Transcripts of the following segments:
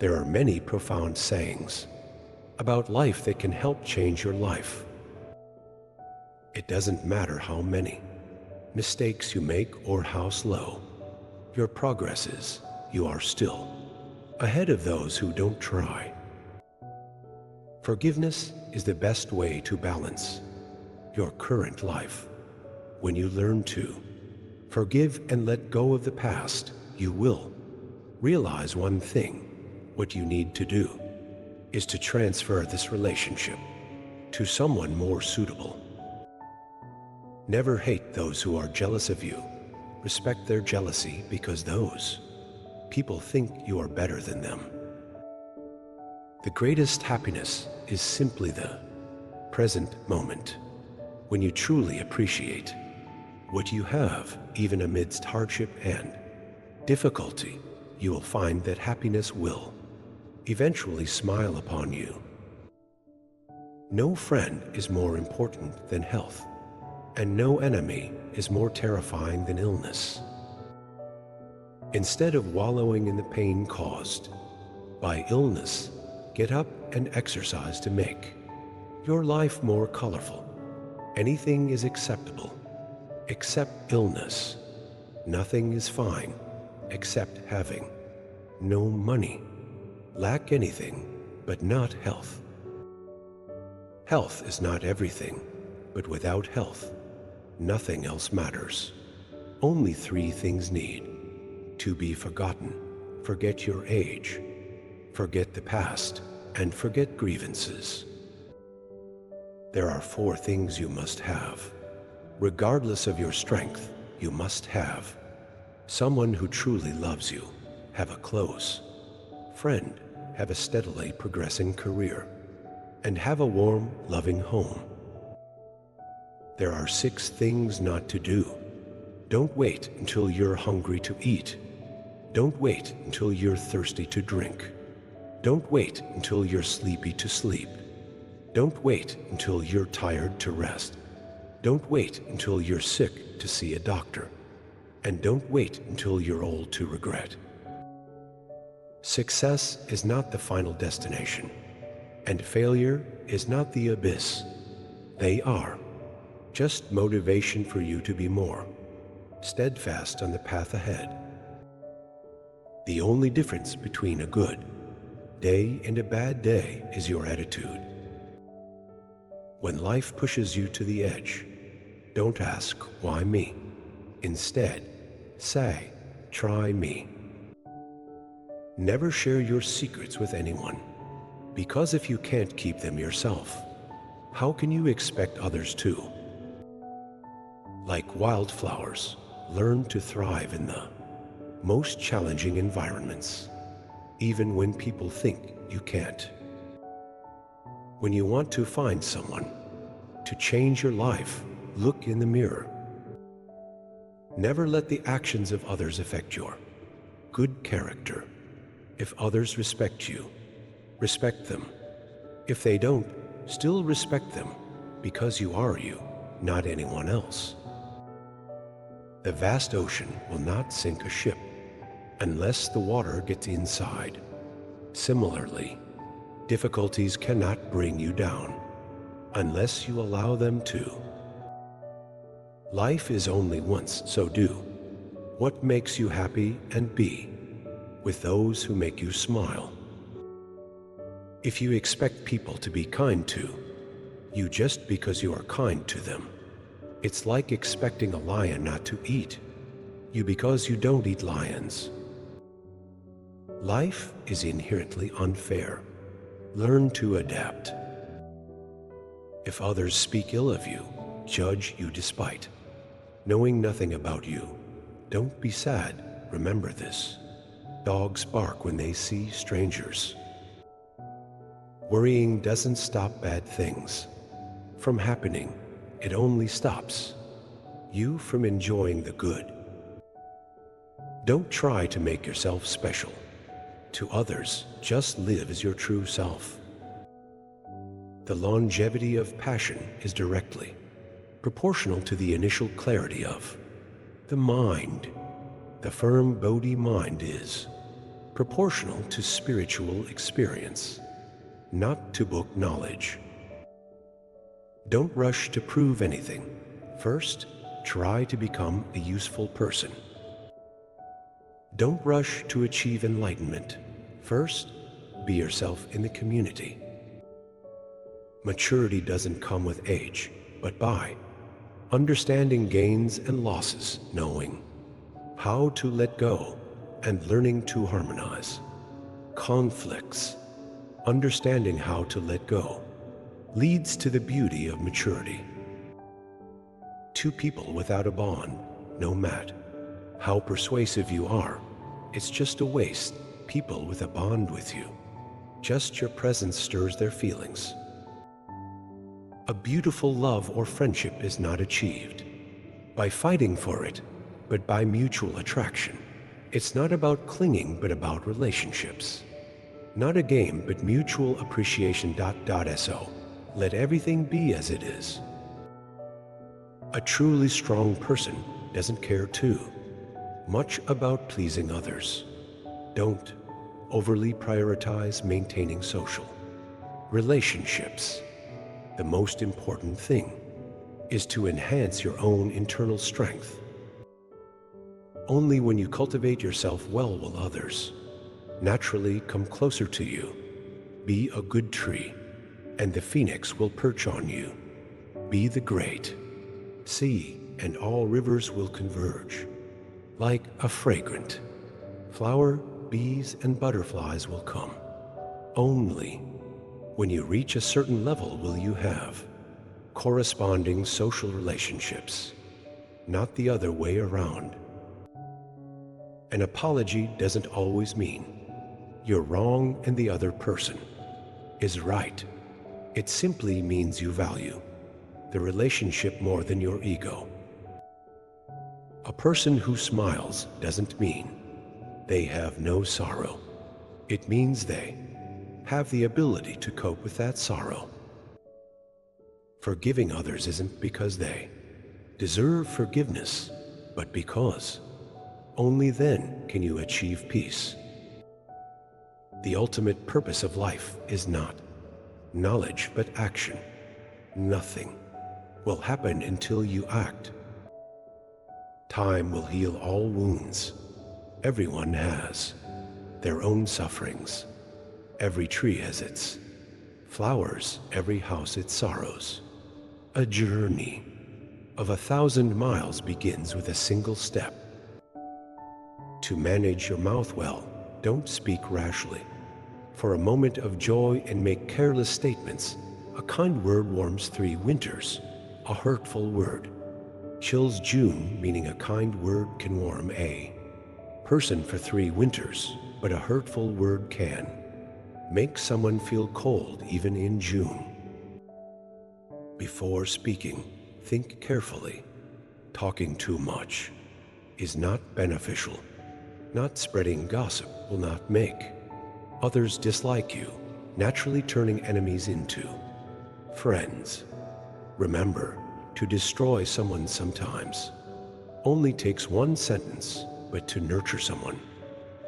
There are many profound sayings about life that can help change your life. It doesn't matter how many mistakes you make or how slow your progress is, you are still ahead of those who don't try. Forgiveness is the best way to balance your current life. When you learn to forgive and let go of the past, you will realize one thing. What you need to do is to transfer this relationship to someone more suitable. Never hate those who are jealous of you. Respect their jealousy, because those people think you are better than them. The greatest happiness is simply the present moment, when you truly appreciate what you have. Even amidst hardship and difficulty, you will find that happiness will eventually smile upon you. No friend is more important than health, and no enemy is more terrifying than illness. Instead of wallowing in the pain caused by illness, get up and exercise to make your life more colorful. Anything is acceptable except illness. Nothing is fine except having no money. Lack anything but not health. Health is not everything, but without health, nothing else matters. Only three things need to be forgotten: forget your age, forget the past, and forget grievances. There are four things you must have. Regardless of your strength, you must have someone who truly loves you, have a close friend, have a steadily progressing career, and have a warm, loving home. There are 6 things not to do. Don't wait until you're hungry to eat. Don't wait until you're thirsty to drink. Don't wait until you're sleepy to sleep. Don't wait until you're tired to rest. Don't wait until you're sick to see a doctor. And don't wait until you're old to regret. Success is not the final destination, and failure is not the abyss. They are just motivation for you to be more steadfast on the path ahead. The only difference between a good day and a bad day is your attitude. When life pushes you to the edge, don't ask, "Why me?" Instead, say, "Try me." Never share your secrets with anyone, because if you can't keep them yourself, how can you expect others to? Like wildflowers, learn to thrive in the most challenging environments, even when people think you can't. When you want to find someone to change your life, look in the mirror. Never let the actions of others affect your good character. If others respect you, respect them. If they don't, still respect them, because you are you, not anyone else. The vast ocean will not sink a ship unless the water gets inside. Similarly, difficulties cannot bring you down unless you allow them to. Life is only once, so do what makes you happy and be with those who make you smile. If you expect people to be kind to you just because you are kind to them, it's like expecting a lion not to eat you because you don't eat lions. Life is inherently unfair. Learn to adapt. If others speak ill of you, judge you despite knowing nothing about you. Don't be sad. Remember this. Dogs bark when they see strangers. Worrying doesn't stop bad things from happening. It only stops you from enjoying the good. Don't try to make yourself special to others. Just live as your true self. The longevity of passion is directly proportional to the initial clarity of the mind. The firm Bodhi mind is proportional to spiritual experience, not to book knowledge. Don't rush to prove anything. First, try to become a useful person. Don't rush to achieve enlightenment. First, be yourself in the community. Maturity doesn't come with age, but by understanding gains and losses, knowing how to let go, and learning to harmonize. Conflicts, understanding how to let go, leads to the beauty of maturity. Two people without a bond, no matter how persuasive you are, it's just a waste. People with a bond with you, just your presence stirs their feelings. A beautiful love or friendship is not achieved by fighting for it, but by mutual attraction. It's not about clinging, but about relationships. Not a game, but mutual appreciation. So, let everything be as it is. A truly strong person doesn't care too much about pleasing others. Don't overly prioritize maintaining social relationships. The most important thing is to enhance your own internal strength. Only when you cultivate yourself well will others naturally come closer to you. Be a good tree, and the phoenix will perch on you. Be the great sea, and all rivers will converge. Like a fragrant flower, bees and butterflies will come. Only when you reach a certain level will you have corresponding social relationships, not the other way around. An apology doesn't always mean you're wrong and the other person is right. It simply means you value the relationship more than your ego. A person who smiles doesn't mean they have no sorrow. It means they have the ability to cope with that sorrow. Forgiving others isn't because they deserve forgiveness, but because only then can you achieve peace. The ultimate purpose of life is not knowledge, but action. Nothing will happen until you act. Time will heal all wounds. Everyone has their own sufferings. Every tree has its flowers, every house its sorrows. A journey of 1,000 miles begins with a single step. To manage your mouth well, don't speak rashly. For a moment of joy and make careless statements. A kind word warms 3 winters. A hurtful word chills June, meaning a kind word can warm a person for 3 winters, but a hurtful word can make someone feel cold even in June. Before speaking, think carefully. Talking too much is not beneficial. Not spreading gossip will not make others dislike you, naturally turning enemies into friends. Remember, to destroy someone sometimes only takes 1 sentence, but to nurture someone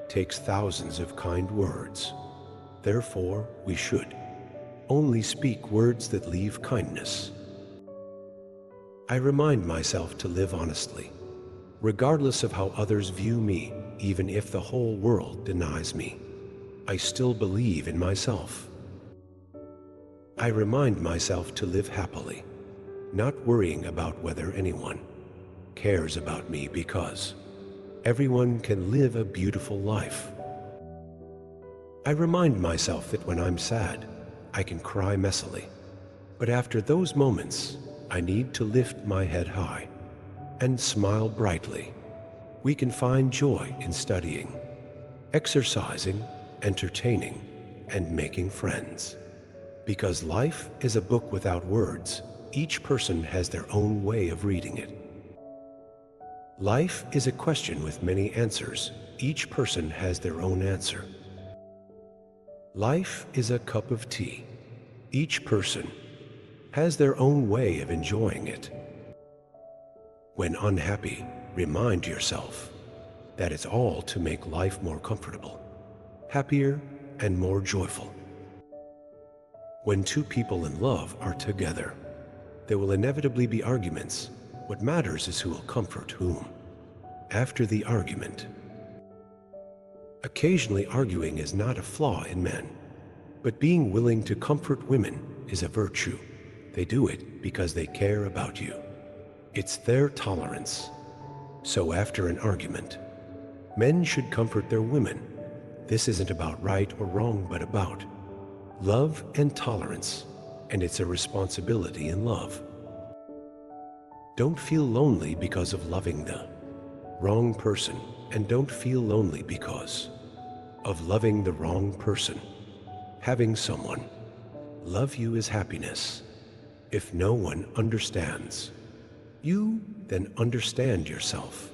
takes thousands of kind words. Therefore, we should only speak words that leave kindness. I remind myself to live honestly, regardless of how others view me. Even if the whole world denies me, I still believe in myself. I remind myself to live happily, not worrying about whether anyone cares about me, because everyone can live a beautiful life. I remind myself that when I'm sad, I can cry messily, but after those moments, I need to lift my head high and smile brightly. We can find joy in studying, exercising, entertaining, and making friends. Because life is a book without words, each person has their own way of reading it. Life is a question with many answers. Each person has their own answer. Life is a cup of tea. Each person has their own way of enjoying it. When unhappy, remind yourself that it's all to make life more comfortable. happier, and more joyful. When two people in love are together, there will inevitably be arguments. What matters is who will comfort whom. After the argument. Occasionally arguing is not a flaw in men, but being willing to comfort women is a virtue. They do it because they care about you. It's their tolerance. So after an argument, men should comfort their women. This isn't about right or wrong, but about love and tolerance, and it's a responsibility in love. Don't feel lonely because of loving the wrong person, and don't feel lonely because of loving the wrong person. Having someone love you is happiness. If no one understands you, then understand yourself.